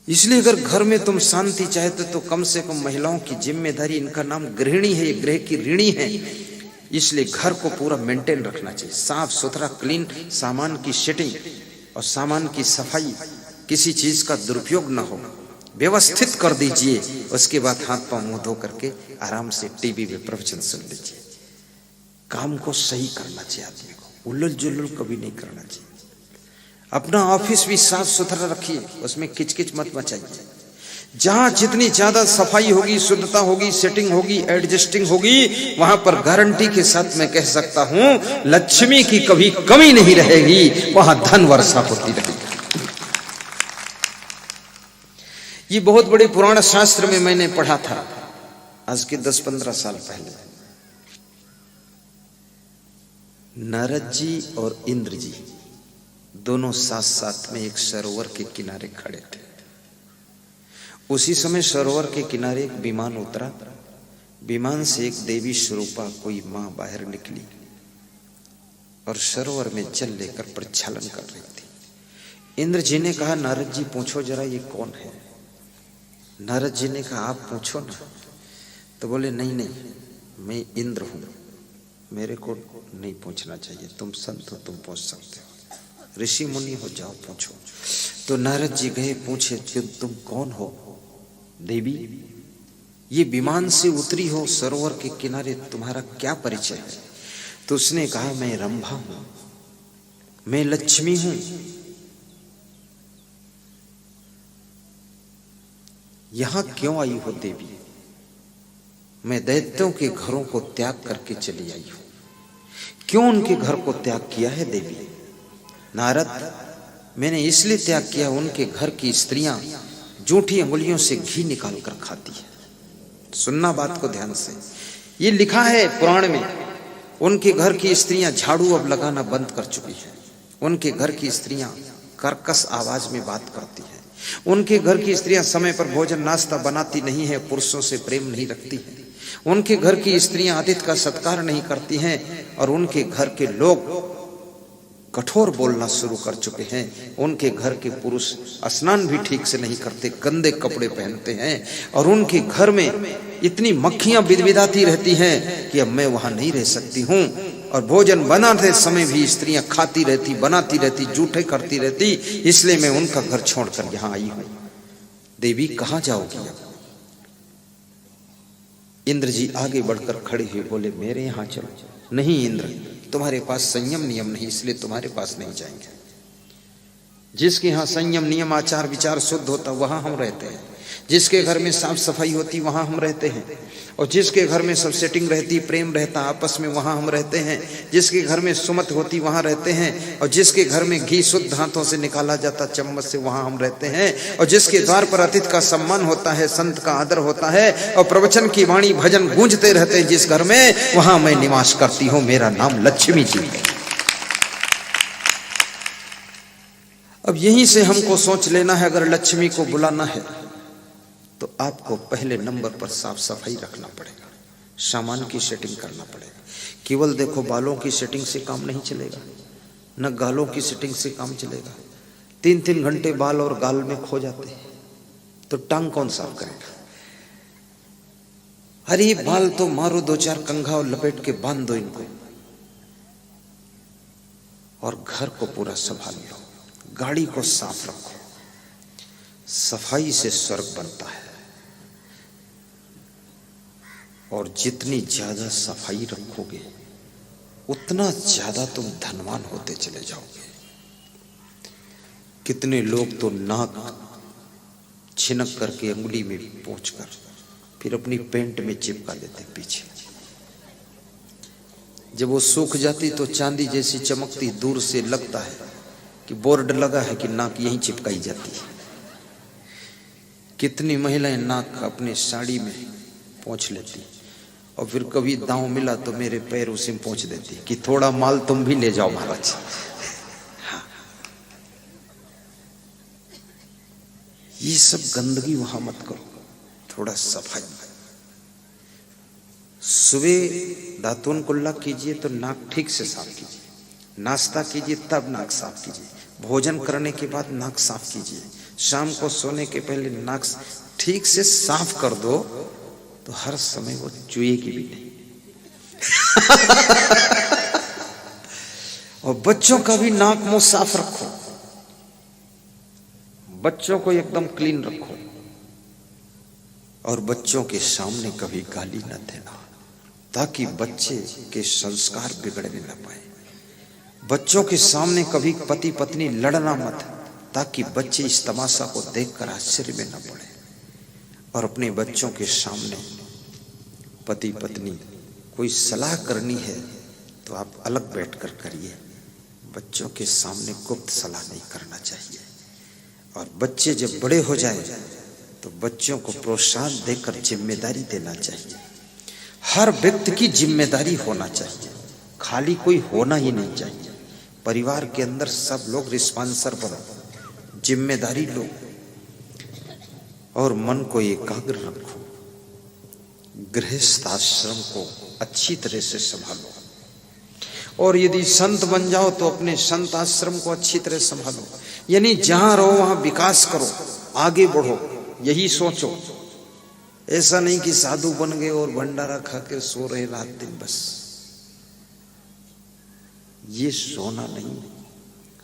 इसलिए अगर घर में तुम शांति चाहते तो कम से कम महिलाओं की जिम्मेदारी, इनका नाम गृहिणी है, ये गृह की ऋणी है, इसलिए घर को पूरा मेंटेन रखना चाहिए, साफ सुथरा क्लीन, सामान की सेटिंग और सामान की सफाई, किसी चीज का दुरुपयोग न हो, व्यवस्थित कर दीजिए। उसके बाद हाथ पांव मुंह धो करके आराम से टीवी में प्रवचन सुन लीजिए। काम को सही करना चाहिए, आदमी को उल्लुल जुल्लुल कभी नहीं करना चाहिए। अपना ऑफिस भी साफ सुथरा रखिए, उसमें किचकिच मत मचाइए। जहां जितनी ज्यादा सफाई होगी, शुद्धता होगी, सेटिंग होगी, एडजस्टिंग होगी, वहां पर गारंटी के साथ मैं कह सकता हूं लक्ष्मी की कभी कमी नहीं रहेगी, वहां धन वर्षा होती रहेगी। ये बहुत बड़े पुराण शास्त्र में मैंने पढ़ा था आज के 10-15 साल पहले। नारद जी और इंद्र जी दोनों साथ साथ में एक सरोवर के किनारे खड़े थे। उसी समय सरोवर के किनारे एक विमान उतरा। विमान से एक देवी स्वरूपा कोई मां बाहर निकली और सरोवर में जल लेकर प्रक्षालन कर रही थी। इंद्र जी ने कहा, नारद जी पूछो जरा ये कौन है? नारद जी ने कहा, आप पूछो ना। तो बोले, नहीं मैं इंद्र हूं, मेरे को नहीं पूछना चाहिए, तुम संत हो, तुम पूछ सकते हो, ऋषि मुनि हो, जाओ पूछो। तो नारद जी गए, पूछे कि तुम कौन हो देवी? ये विमान से उतरी हो सरोवर के किनारे, तुम्हारा क्या परिचय है? तो उसने कहा, मैं रंभा हूं, मैं लक्ष्मी हूं। यहां क्यों आई हो देवी? मैं दैत्यों के घरों को त्याग करके चली आई हूं। क्यों उनके घर को त्याग किया है देवी? नारद, मैंने इसलिए त्याग किया, उनके घर की स्त्रियां जूठी अंगुलियों से घी निकाल कर खाती है। सुनना बात को ध्यान से, ये लिखा है पुराण में। उनके घर की स्त्रियां झाड़ू अब लगाना बंद कर चुकी है। उनके घर की स्त्रियां कर्कश आवाज में बात करती है। उनके घर की स्त्रियां समय पर भोजन नाश्ता बनाती नहीं है, पुरुषों से प्रेम नहीं रखती है। उनके घर की स्त्रियां अतिथि का सत्कार नहीं करती हैं और उनके घर के लोग कठोर बोलना शुरू कर चुके हैं। उनके घर के पुरुष स्नान भी ठीक से नहीं करते, गंदे कपड़े पहनते हैं और उनके घर में इतनी मक्खियां बिदबिदाती रहती हैं कि अब मैं वहां नहीं रह सकती हूं। और भोजन बनाते समय भी स्त्रियां खाती रहती, बनाती रहती, जूठे करती रहती, इसलिए मैं उनका घर छोड़कर यहां आई हूं। देवी कहां जाओगी अब? इंद्र जी आगे बढ़कर खड़े हुए, बोले, मेरे यहां चलो। नहीं इंद्र, तुम्हारे पास संयम नियम नहीं, इसलिए तुम्हारे पास नहीं जाएंगे। जिसके यहां संयम नियम आचार विचार शुद्ध होता वहां हम रहते हैं। जिसके घर में साफ सफाई होती वहां हम रहते हैं। और जिसके घर में सब सेटिंग रहती, प्रेम रहता आपस में, वहां हम रहते हैं। जिसके घर में सुमत होती वहां रहते हैं। और जिसके घर में घी शुद्ध हाथों से निकाला जाता चम्मच से, वहां हम रहते हैं। और जिसके द्वार पर अतिथि का सम्मान होता है, संत का आदर होता है और प्रवचन की वाणी भजन गूंजते रहते हैं जिस घर में, वहां मैं निवास करती हूं। मेरा नाम लक्ष्मी जी है। अब यहीं से हमको सोच लेना है, अगर लक्ष्मी को बुलाना है तो आपको पहले नंबर पर साफ सफाई रखना पड़ेगा, सामान की सेटिंग करना पड़ेगा। केवल देखो बालों की सेटिंग से काम नहीं चलेगा, न गालों की सेटिंग से काम चलेगा। 3-3 घंटे बाल और गाल में खो जाते हैं तो टांग कौन साफ करेगा? अरे बाल तो मारो, 2-4 कंघा और लपेट के बांध दो इनको और घर को पूरा संभाल लो, गाड़ी को साफ रखो। सफाई से स्वर्ग बनता है और जितनी ज्यादा सफाई रखोगे उतना ज्यादा तुम धनवान होते चले जाओगे। कितने लोग तो नाक छिनक करके अंगुली में पोंछकर फिर अपनी पेंट में चिपका देते पीछे। जब वो सूख जाती तो चांदी जैसी चमकती, दूर से लगता है कि बोर्ड लगा है कि नाक यहीं चिपकाई जाती है। कितनी महिलाएं नाक अपने साड़ी में पोंछ लेती और फिर कभी दांव मिला तो मेरे पैर उसी में पोंछ देती कि थोड़ा माल तुम भी ले जाओ महाराज। हाँ। ये सब गंदगी वहां मत करो, थोड़ा सफाई। सुबह दातून कुल्ला कीजिए तो नाक ठीक से साफ कीजिए, नाश्ता कीजिए तब नाक साफ कीजिए, भोजन करने के बाद नाक साफ कीजिए, शाम को सोने के पहले नाक ठीक से साफ कर दो तो हर समय वो चुएगी भी नहीं। और बच्चों का भी नाक मुंह साफ रखो, बच्चों को एकदम क्लीन रखो, और बच्चों के सामने कभी गाली न देना, ताकि बच्चे के संस्कार बिगड़ने न पाए। बच्चों के सामने कभी पति पत्नी लड़ना मत, ताकि बच्चे इस तमाशा को देखकर आश्चर्य में न पड़े। और अपने बच्चों के सामने पति पत्नी कोई सलाह करनी है तो आप अलग बैठकर करिए, बच्चों के सामने गुप्त सलाह नहीं करना चाहिए। और बच्चे जब बड़े हो जाए तो बच्चों को प्रोत्साहन देकर जिम्मेदारी देना चाहिए। हर व्यक्ति की जिम्मेदारी होना चाहिए, खाली कोई होना ही नहीं चाहिए। परिवार के अंदर सब लोग रिस्पॉन्सिबल बनो, जिम्मेदारी लो और मन को एकाग्र रखो। गृहस्थ आश्रम को अच्छी तरह से संभालो, और यदि संत बन जाओ तो अपने संत आश्रम को अच्छी तरह संभालो। यानी जहां रहो वहां विकास करो, आगे बढ़ो, यही सोचो। ऐसा नहीं कि साधु बन गए और भंडारा खा के सो रहे रात दिन, बस ये सोना नहीं।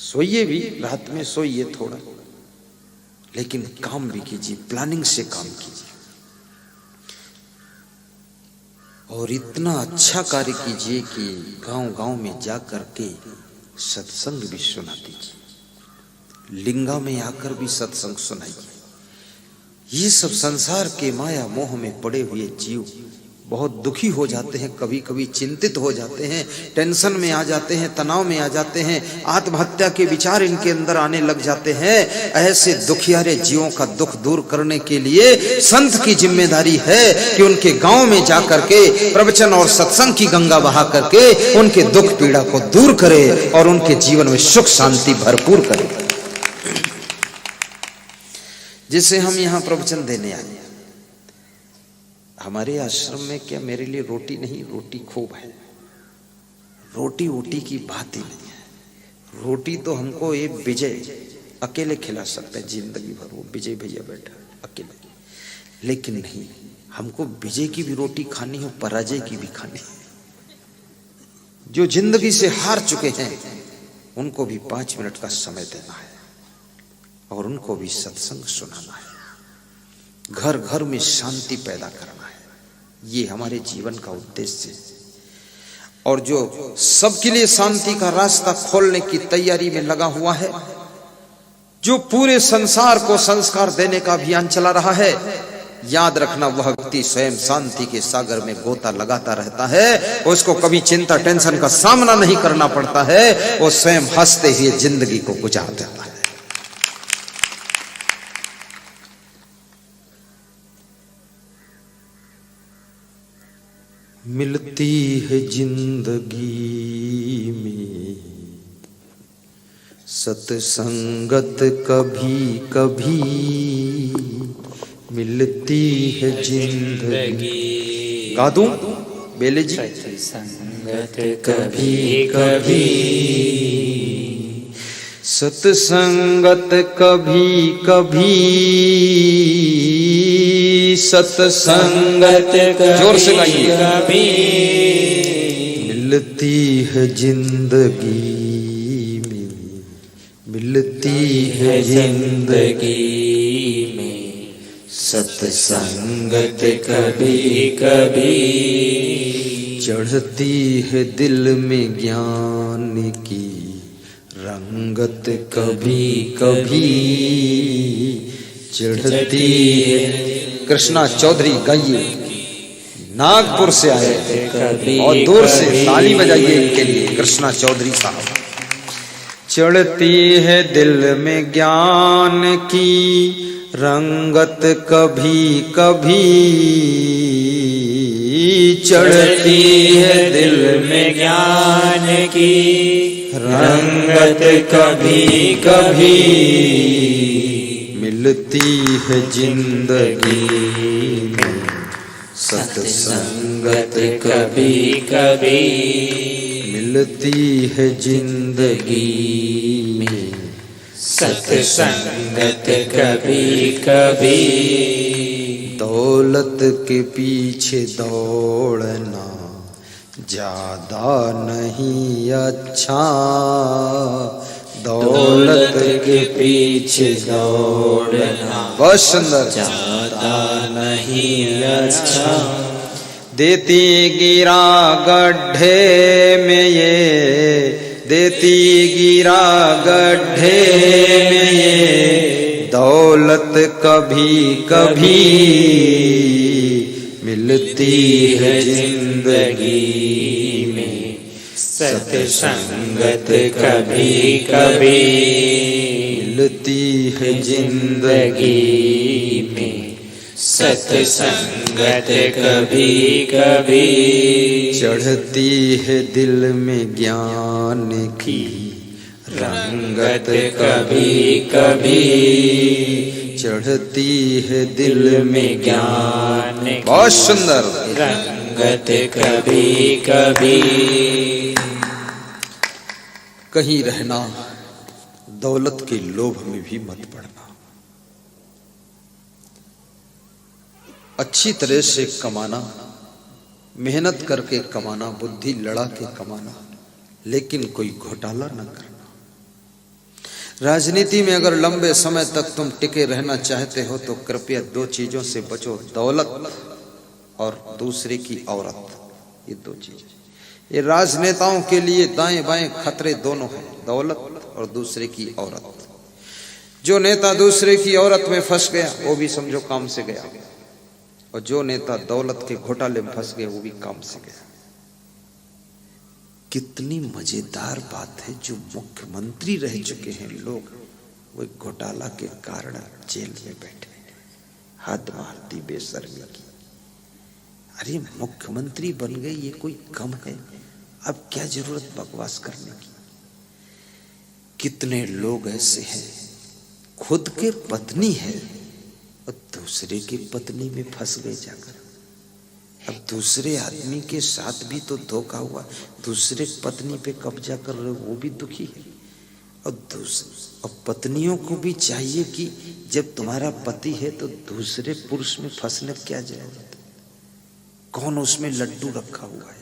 सोइए भी, रात में सोइए थोड़ा, लेकिन काम भी कीजिए, प्लानिंग से काम कीजिए, और इतना अच्छा कार्य कीजिए कि गांव-गांव में जा करके सत्संग भी सुना दीजिए, लिंगा में आकर भी सत्संग सुनाइए। ये सब संसार के माया मोह में पड़े हुए जीव बहुत दुखी हो जाते हैं, कभी कभी चिंतित हो जाते हैं, टेंशन में आ जाते हैं, तनाव में आ जाते हैं, आत्महत्या के विचार इनके अंदर आने लग जाते हैं। ऐसे दुखियारे जीवों का दुख दूर करने के लिए संत की जिम्मेदारी है कि उनके गांव में जाकर के प्रवचन और सत्संग की गंगा बहा करके उनके दुख पीड़ा को दूर करे और उनके जीवन में सुख शांति भरपूर करे। जिसे हम यहाँ प्रवचन देने आए, हमारे आश्रम में क्या मेरे लिए रोटी नहीं, रोटी खूब है। रोटी वोटी की बात ही नहीं है। रोटी तो हमको एक विजय अकेले खिला सकता है जिंदगी भर, वो विजय भैया बैठा अकेले। लेकिन नहीं, हमको विजय की भी रोटी खानी हो, पराजय की भी खानी। जो जिंदगी से हार चुके हैं उनको भी 5 मिनट का समय देना है और उनको भी सत्संग सुनाना है, घर घर में शांति पैदा करना है। ये हमारे जीवन का उद्देश्य है। और जो सबके लिए शांति का रास्ता खोलने की तैयारी में लगा हुआ है, जो पूरे संसार को संस्कार देने का अभियान चला रहा है, याद रखना वह व्यक्ति स्वयं शांति के सागर में गोता लगाता रहता है। उसको कभी चिंता टेंशन का सामना नहीं करना पड़ता है, वो स्वयं हंसते हुए जिंदगी को गुजार देता है। मिलती है जिंदगी में सत्संगत कभी कभी, मिलती है जिंदगी। गा दूं बेले जी? सत्संगत कभी कभी, सत्संगत कभी कभी, सत्संगत जोर से गाइए। कभी मिलती है जिंदगी में, मिलती है जिंदगी में सत्संगत कभी कभी, चढ़ती है दिल में ज्ञान की रंगत कभी कभी, चढ़ती है। कृष्णा चौधरी गाइए, नागपुर से आए और दूर से ताली बजाइए इनके लिए, कृष्णा चौधरी साहब। चढ़ती है दिल में ज्ञान की रंगत कभी कभी, चढ़ती है दिल में ज्ञान की रंगत कभी कभी, मिलती है जिंदगी में सत्संगत कभी कभी, मिलती है जिंदगी में सत्संगत कभी कभी दौलत के पीछे दौड़ना ज्यादा नहीं अच्छा, दौलत के पीछे दौड़ना बहुत सुंदर, ज्यादा नहीं अच्छा। देती गिरा गड्ढे में ये, देती गिरा गड्ढे में ये, दौलत कभी कभी मिलती है जिंदगी में। सत्संगत कभी कभी मिलती है जिंदगी में। सत्संगत कभी कभी चढ़ती है दिल में ज्ञान की रंगत कभी कभी चढ़ती है दिल में ज्ञान की बहुत सुंदर रंगत कभी कभी। कहीं रहना दौलत के लोभ में भी मत पड़ना। अच्छी तरह से कमाना, मेहनत करके कमाना, बुद्धि लड़ा के कमाना, लेकिन कोई घोटाला न करना। राजनीति में अगर लंबे समय तक तुम टिके रहना चाहते हो तो कृपया दो चीजों से बचो, दौलत और दूसरे की औरत। ये दो चीजें, ये राजनेताओं के लिए दाएं बाएं खतरे दोनों हैं, दौलत और दूसरे की औरत। जो नेता दूसरे की औरत में फंस गया वो भी समझो काम से गया, और जो नेता दौलत के घोटाले में फंस गए वो भी काम से गया। कितनी मजेदार बात है, जो मुख्यमंत्री रह चुके हैं लोग, वो घोटाला के कारण जेल में बैठे, हद मारती बेशर्मी की। अरे मुख्यमंत्री बन गए, ये कोई कम है? अब क्या जरूरत बकवास करने की। कितने लोग ऐसे हैं खुद के पत्नी है और दूसरे की पत्नी में फंस गए जाकर। अब दूसरे आदमी के साथ भी तो धोखा हुआ, दूसरे पत्नी पे कब्जा कर रहे हो, वो भी दुखी है। और पत्नियों को भी चाहिए कि जब तुम्हारा पति है तो दूसरे पुरुष में फंसने क्या जाएगा, कौन उसमें लड्डू रखा हुआ है।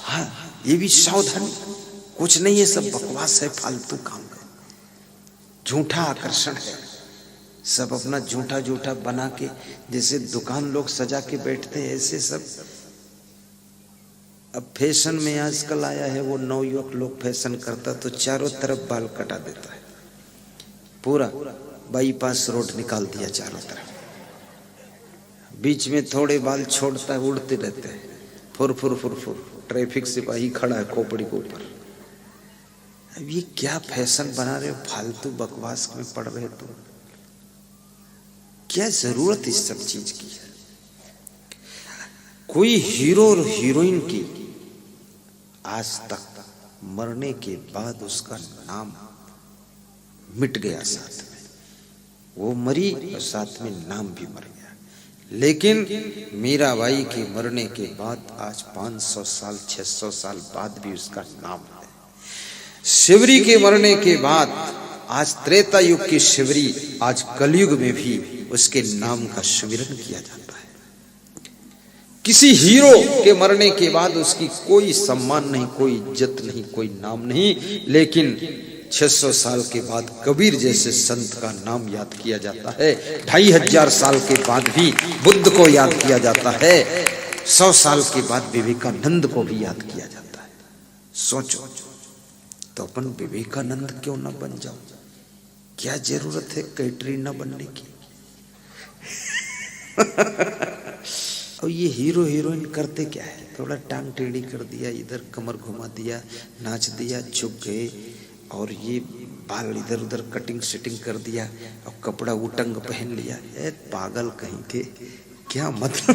हाँ, ये भी सावधानी, कुछ नहीं है, सब बकवास है, फालतू काम है, झूठा आकर्षण है, सब अपना झूठा झूठा बना के, जैसे दुकान लोग सजा के बैठते हैं ऐसे सब। अब फैशन में आजकल आया है, वो नवयुवक लोग फैशन करता तो चारों तरफ बाल कटा देता है, पूरा बाईपास रोड निकाल दिया चारों तरफ, बीच में थोड़े बाल छोड़ता है, उड़ते रहते हैं, फुर फुर फुर फुर, ट्रैफिक सिपाही खड़ा है खोपड़ी के ऊपर। अब ये क्या फैशन बना रहे हो, फालतू बकवास में पड़ रहे हो, क्या जरूरत इस सब चीज की है। कोई हीरो और हीरोइन की आज तक मरने के बाद उसका नाम मिट गया, साथ में वो मरी और साथ में नाम भी मर गया। लेकिन मीराबाई के मरने के बाद आज 500 साल 600 साल बाद भी उसका नाम है। शिवरी के मरने के बाद आज त्रेता युग की शिवरी, आज कलयुग में भी उसके नाम का सुमिरन किया जाता है। किसी हीरो के मरने के बाद उसकी कोई सम्मान नहीं, कोई इज्जत नहीं, कोई नाम नहीं, लेकिन 600 साल के बाद कबीर जैसे संत का नाम याद किया जाता है। 2500 साल के बाद भी बुद्ध को याद किया जाता है। 100 साल के बाद विवेकानंद को भी याद किया जाता है। सोचो तो अपन विवेकानंद क्यों ना बन जाओ? क्या जरूरत है कैटरीना बनने की? और ये हीरो हीरोइन करते क्या है, थोड़ा टांग टेढ़ी कर दिया, इधर कमर घुमा दिया, नाच दिया, झुक गए, और ये बाल इधर उधर कटिंग सेटिंग कर दिया और कपड़ा उटंग पहन लिया। ए पागल कहीं के, क्या मतलब?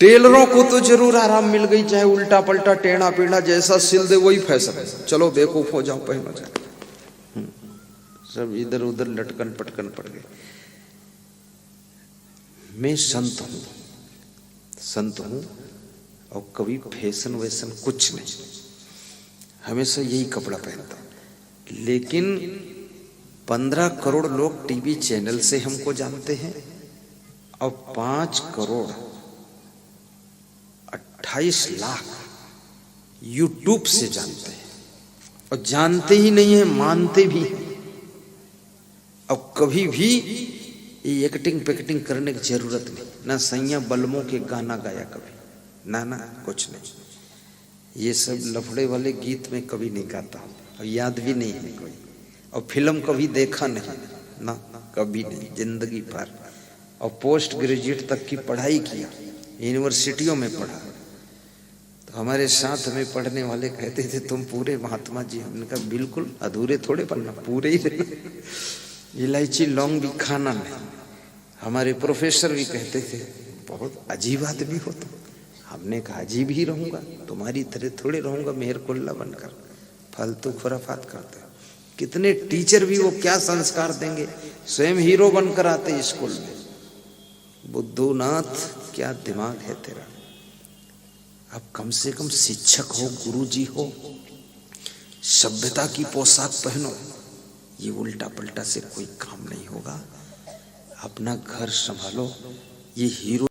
टेलरों को तो जरूर आराम मिल गई, चाहे उल्टा पलटा टेढ़ा पेढ़ा जैसा सिल दे वही फैशन है, चलो बेवकूफ हो जाओ, पहनो जाए। सब इधर उधर लटकन पटकन पड़ गए। मैं संत हूं और कभी फैशन वैशन कुछ नहीं, हमेशा यही कपड़ा पहनता। लेकिन 15 करोड़ लोग टीवी चैनल से हमको जानते हैं और 5 करोड़ 28 लाख यूट्यूब से जानते हैं, और जानते ही नहीं है, मानते भी। अब कभी भी ये एक्टिंग पैक्टिंग करने की जरूरत नहीं, ना सैया बलमों के गाना गाया कभी, ना ना कुछ नहीं। ये सब लफड़े वाले गीत में कभी नहीं गाता हूँ, और याद भी नहीं है कोई, और फिल्म कभी देखा नहीं ना, कभी नहीं जिंदगी भर। और पोस्ट ग्रेजुएट तक की पढ़ाई किया, यूनिवर्सिटियों में पढ़ा। तो हमारे साथ में पढ़ने वाले कहते थे तुम पूरे महात्मा जी। हमने कहा बिल्कुल, अधूरे थोड़े पढ़ना, पूरे ही रहना। इलायची लौंग भी खाना नहीं। हमारे प्रोफेसर भी कहते थे बहुत अजीब आदमी हो तुम। हमने कहा अजीब ही रहूंगा, तुम्हारी तरह थोड़े रहूंगा मेहर कुल्ला बनकर, फालतू खुराफात करते। कितने टीचर भी वो क्या संस्कार देंगे, स्वयं हीरो बनकर आते स्कूल में। बुद्धूनाथ क्या दिमाग है तेरा। अब कम से कम शिक्षक हो, गुरुजी हो, सभ्यता की पोशाक पहनो। ये उल्टा पलटा से कोई काम नहीं होगा। अपना घर संभालो। ये हीरो